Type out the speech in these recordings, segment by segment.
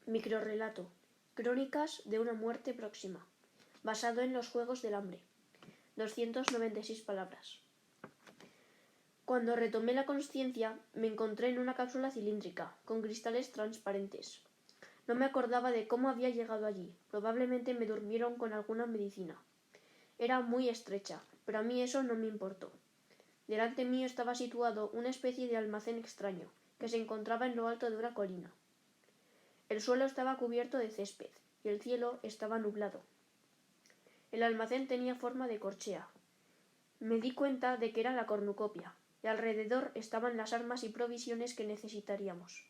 Microrrelato. Crónicas de una muerte próxima. Basado en los Juegos del Hambre. 296 palabras. Cuando retomé la consciencia, me encontré en una cápsula cilíndrica, con cristales transparentes. No me acordaba de cómo había llegado allí. Probablemente me durmieron con alguna medicina. Era muy estrecha, pero a mí eso no me importó. Delante mío estaba situado una especie de almacén extraño, que se encontraba en lo alto de una colina. El suelo estaba cubierto de césped, y el cielo estaba nublado. El almacén tenía forma de corchea. Me di cuenta de que era la cornucopia, y alrededor estaban las armas y provisiones que necesitaríamos.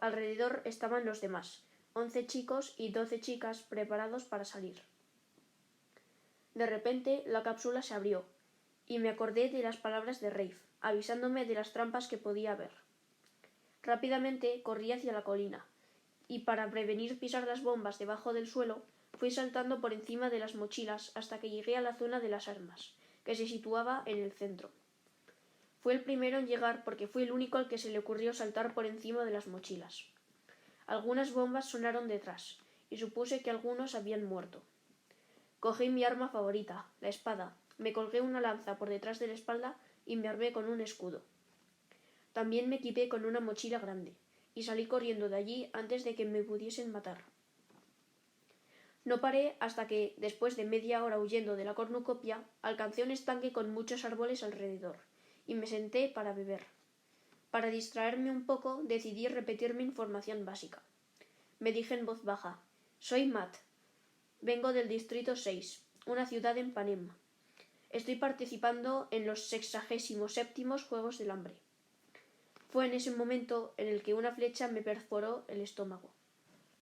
Alrededor estaban los demás, 11 chicos y 12 chicas preparados para salir. De repente la cápsula se abrió, y me acordé de las palabras de Rafe, avisándome de las trampas que podía haber. Rápidamente corrí hacia la colina, y para prevenir pisar las bombas debajo del suelo, fui saltando por encima de las mochilas hasta que llegué a la zona de las armas, que se situaba en el centro. Fui el primero en llegar porque fui el único al que se le ocurrió saltar por encima de las mochilas. Algunas bombas sonaron detrás, y supuse que algunos habían muerto. Cogí mi arma favorita, la espada, me colgué una lanza por detrás de la espalda y me armé con un escudo. También me equipé con una mochila grande, y salí corriendo de allí antes de que me pudiesen matar. No paré hasta que, después de media hora huyendo de la cornucopia, alcancé un estanque con muchos árboles alrededor, y me senté para beber. Para distraerme un poco, decidí repetir mi información básica. Me dije en voz baja: «Soy Matt. Vengo del Distrito 6, una ciudad en Panem. Estoy participando en los 67º Juegos del Hambre». Fue en ese momento en el que una flecha me perforó el estómago.